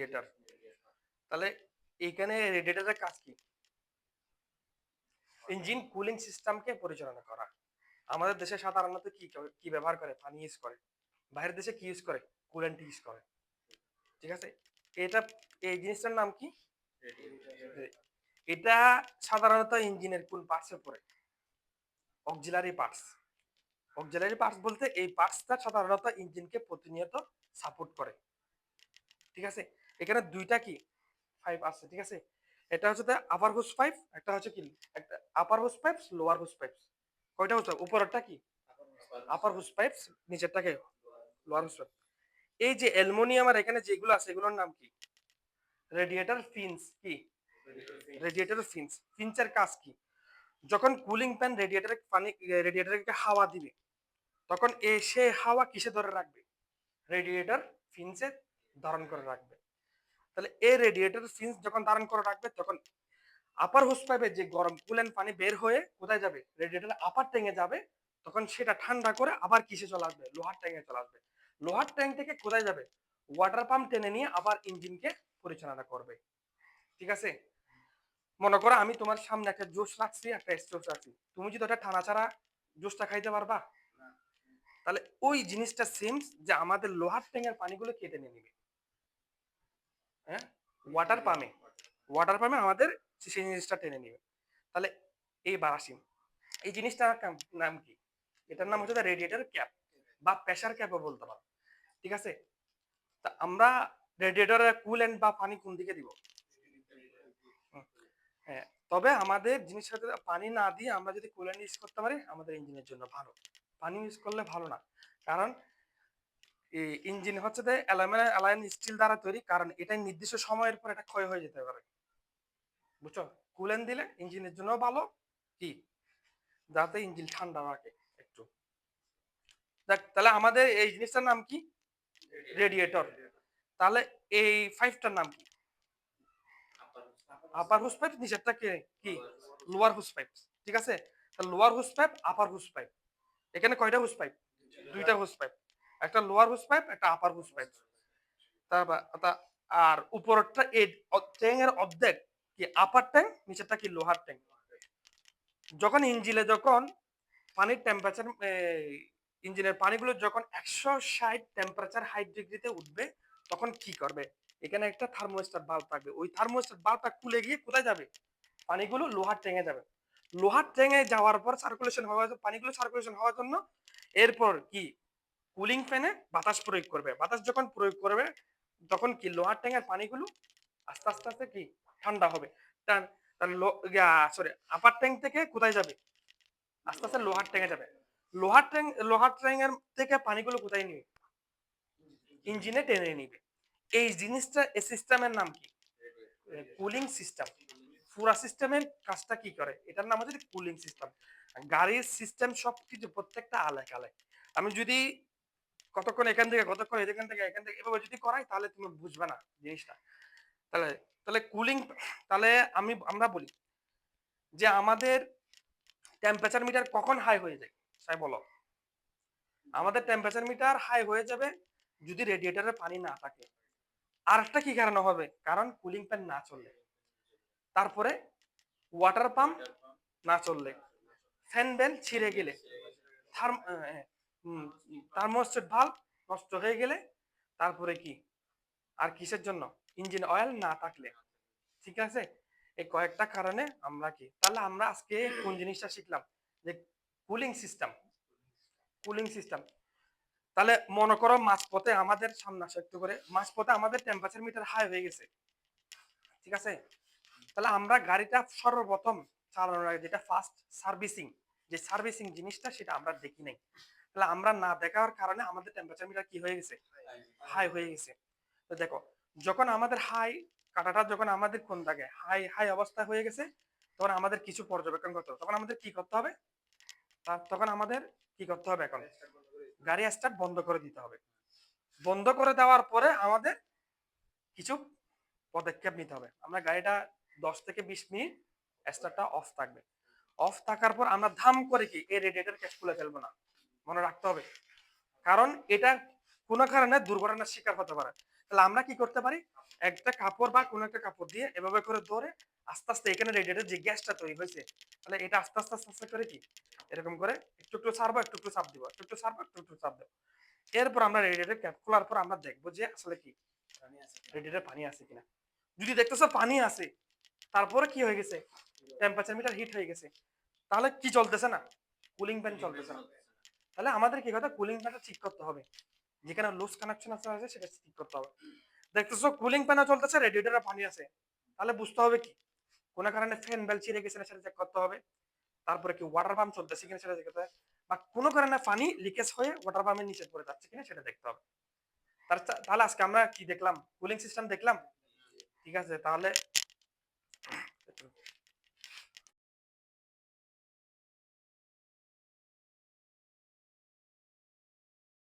Radiator. তাহলে এখানে রেডিয়েটরের কাজ কি? ইঞ্জিন কুলিং সিস্টেমকে পরিচালনা করা। আমাদের দেশে সাধারণত কি ব্যবহার করে? পানি ইউজ করে। বাইরের দেশে কি ইউজ করে? কুলেন্ট ইউজ করে। ঠিক আছে? এটা এই জিনিসটার নাম কি? এটা সাধারণত ইঞ্জিনের কোন পার্টসে পড়ে? Auxiliary parts. অক্সিলারি পার্টস বলতে এই পার্টসটা সাধারণত ইঞ্জিনকে প্রতিনিয়ত সাপোর্ট করে। ঠিক আছে? এখানে দুইটা কি পাইপ আছে। ঠিক আছে? এটা হচ্ছে আপার হোস পাইপ, একটা হচ্ছে কি একটা upper hose pipe, lower hose pipe. কয়টা হোস পাইপ? উপরেরটা কি আপার হোস পাইপ, নিচেরটাকে লোয়ার হোস পাইপ। এই যে অ্যালুমিনিয়ামের এখানে যেগুলো আছে এগুলোর নাম কি? Radiator fins. কি রেডিয়েটর ফিন্স। ফিন্সের কাজ কি? যখন কুলিং ফ্যান রেডিয়েটরে পানি রেডিয়েটরকে হাওয়া দিবে তখন সে হাওয়া কিসে ধরে রাখবে? রেডিয়েটর ফিন্সে ধারণ করে রাখবে। তাহলে এই রেডিয়েটর ফিন্স যখন ধারণ করে রাখবে তখন আপার হোস পাইপে যে গরম কুলেন্ট পানি বের হয়ে কোথায় যাবে? রেডিয়েটর আপার ট্যাঙ্কে যাবে। তখন সেটা ঠান্ডা করে আবার কিসে চলে আসবে? লোহার ট্যাঙ্কে চলে আসবে। লোহার ট্যাঙ্ক থেকে কোথায় যাবে? ওয়াটার পাম্প টেনে নিয়ে আবার ইঞ্জিনকে পরিচালনা করবে। ঠিক আছে? মনে করো আমি তোমার সামনে একটা জুস রাখছি, একটা স্টোভ রাখছি, তুমি যদি ওটা ঠানা ছাড়া জুসটা খাইতে পারবা? তাহলে ওই জিনিসটা সেম, যে আমাদের লোহার ট্যাঙ্কের পানিগুলো কেটে নিয়ে নিবে। হ্যাঁ, ওয়াটার পাম্পে আমাদের সেই জিনিসটা টেনে নিবে। তাহলে এইবার আসি, এই জিনিসটার নাম কি? এটার নাম হচ্ছে রেডিয়েটর ক্যাপ বা প্রেসার ক্যাপও বলতে পারো। ঠিক আছে? তা আমরা রেডিয়েটরে কুলেন্ট বা পানি কোন দিকে দিব? হ্যাঁ, তবে আমাদের জিনিসটাতে পানি না দিয়ে আমরা যদি কুলেন্ট ইউজ করতে পারি আমাদের ইঞ্জিনের জন্য ভালো। পানি ইউজ করলে ভালো না, কারণ এই ইঞ্জিন হচ্ছে অ্যালাইন স্টিল দ্বারা তৈরি, কারণ এটা নির্দিষ্ট সময়ের পর এটা ক্ষয় হয়ে যেতে পারে। বুঝছো? কুলেন্ট দিলে ইঞ্জিনের জন্য ভালো, কি যাতে ইঞ্জিন ঠান্ডা রাখে একটু। দেখ, তাহলে আমাদের এই জিনিসটার নাম কি? রেডিয়েটর। তাহলে এই পাইপটার নাম কি? আপার হুস পাইপ। নিচেরটা কি? লোয়ার হুস পাইপ। ঠিক আছে? তাহলে লোয়ার হুস পাইপ, আপার হুস পাইপ। এখানে কয়টা হুস পাইপ? দুইটা হুস পাইপ। একটা লোয়ার হুস পাইপ, একটা আপার হুস পাইপ। আর উপরটা এই ট্যাঙ্কের অর্ধেক কি আপার ট্যাঙ্ক, নিচেরটা কি লোহার ট্যাঙ্ক। যখন পানির টেম্পারেচার ইঞ্জিনের পানিগুলো যখন 160 টেম্পারেচার হাই ডিগ্রিতে উঠবে তখন কি করবে? এখানে একটা থার্মোস্ট্যাট বাল্ব থাকবে। ওই থার্মোস্ট্যাট বাল্বটা খুলে গিয়ে কোথায় যাবে? পানিগুলো লোহার ট্যাঙ্কে যাবে। লোহার ট্যাঙ্কে যাওয়ার পর সার্কুলেশন হওয়ার পানিগুলো সার্কুলেশন হওয়ার জন্য এরপর কি কুলিং ফ্যানে বাতাস প্রয়োগ করবে। বাতাস যখন প্রয়োগ করবে তখন কি লোহার ট্যাঙ্কের পানিগুলো আস্তে আস্তে আস্তে কি ঠান্ডা হবে। সরি, আপার ট্যাঙ্ক থেকে কোথায় যাবে? আস্তে আস্তে লোহার ট্যাঙ্কে যাবে। লোহার ট্যাঙ্কের থেকে পানিগুলো কোথায় নিবে? ইঞ্জিনে টেনে নিবে। এই জিনিসটা, এই সিস্টেমের নাম কি? Cooling system. পুরা সিস্টেমের কাজটা কি করে? এটার নাম হচ্ছে কুলিং সিস্টেম। গাড়ির সিস্টেম সবকিছু প্রত্যেকটা আলাদা আলাদা। আমি যদি কতক্ষণ এখান থেকে কতক্ষণ এখান থেকে এভাবে যদি করাই তাহলে তুমি বুঝবে না জিনিসটা। তাহলে তাহলে কুলিং, তাহলে আমরা বলি যে আমাদের টেম্পারেচার মিটার কখন হাই হয়ে যায়? তাই বলো। আমাদের টেম্পারেচার মিটার হাই হয়ে যাবে যদি রেডিয়েটরে পানি না থাকে। আর একটা কি কারণে হবে? কারণ কুলিং ফ্যান না চললে, তারপরে ওয়াটার পাম্প না চললে, ফ্যান বেল ছিঁড়ে গেলে, থার্মোস্ট্যাট ভালভ নষ্ট হয়ে গেলে, তারপরে কি আর কিসের জন্য? ইঞ্জিন অয়েল না থাকলে। ঠিক আছে? এই কয়েকটা কারণে আমরা কি, তাহলে আমরা আজকে কোন জিনিসটা শিখলাম? যে কুলিং সিস্টেম। Cooling system. তাহলে মনে করো মাঝপথে আমাদের সামনে আসো একটু করে, মাঝপথে আমাদের টেম্পারেচার মিটার হাই হয়ে গেছে। ঠিক আছে? তাহলে আমরা গাড়িটা সর্বপ্রথম চালানোর আগে যেটা ফার্স্ট সার্ভিসিং, যে সার্ভিসিং জিনিসটা সেটা আমরা দেখি নাই। তাহলে আমরা না দেখার কারণে আমাদের টেম্পারেচার মিটার কি হয়ে গেছে? হাই হয়ে গেছে। তো দেখো, যখন আমাদের হাই কাটাটা যখন আমাদের কোন জায়গায় হাই হাই অবস্থা হয়ে গেছে তখন আমাদের কিছু পর্যবেক্ষণ করতে হবে। তখন আমাদের কি করতে হবে? তখন আমাদের কি করতে হবে? এখন গাড়ি স্টার্ট বন্ধ করে দিতে হবে। বন্ধ করে দেওয়ার পরে আমাদের কিছু পদক্ষেপ নিতে হবে। আমরা গাড়িটা 10 থেকে 20 মিনিট স্টার্টটা অফ থাকবে। অফ থাকার পর আমরা ধাম করে কি এই রেডিয়েটর ক্যাচ খুলে ফেলবো না, মনে রাখতে হবে। কারণ এটা কোনো কারণে দুর্ঘটনার শিকার হতে পারে। তাহলে আমরা কি করতে পারি? একটা কাপড় বা কোনো একটা কাপড় দিয়ে এভাবে করে ধরে আস্তে আস্তে এখানে রেডিয়েটর যে গ্যাসটা তৈরি হয়েছে, তাহলে এটা আস্তে আস্তে আস্তে আস্তে করে কি এরকম করে একটু একটু ছাড়বো, একটু একটু চাপ দিব, একটু একটু ছাড়বো, একটু একটু চাপ দেবো। এরপর আমরা রেডিয়েটর ক্যাপ খোলার পর আমরা দেখবো যে আসলে কি রেডিয়েটর পানি আছে কিনা। যদি দেখতেছো পানি আছে, তারপরে কি হয়ে গেছে, টেম্পারেচার মিটার হিট হয়ে গেছে, তাহলে কি চলতেছে না, কুলিং ফ্যান চলতেছে না। তাহলে আমাদের কি কথা, কুলিং ফ্যানটা ঠিক করতে হবে, যেখানে লুজ কানেকশন আছে সেটা ঠিক করতে হবে। দেখতেছো কুলিং ফ্যানও চলতেছে, রেডিয়েটরে পানি আছে, তাহলে বুঝতে হবে কি কোন কারণে ফ্যান বেল ছিঁড়ে গেছে না সেটা চেক করতে হবে। তারপরে কি ওয়াটার পাম্প চলতেছে কিনা সেটা দেখতে হবে, বা কোনো কারণে পানি লিকেজ হয়ে ওয়াটার পাম্পের নিচে পড়ে যাচ্ছে কিনা সেটা দেখতে হবে। তাহলে আজকে আমরা কি দেখলাম, কুলিং সিস্টেম দেখলাম। ঠিক আছে, তাহলে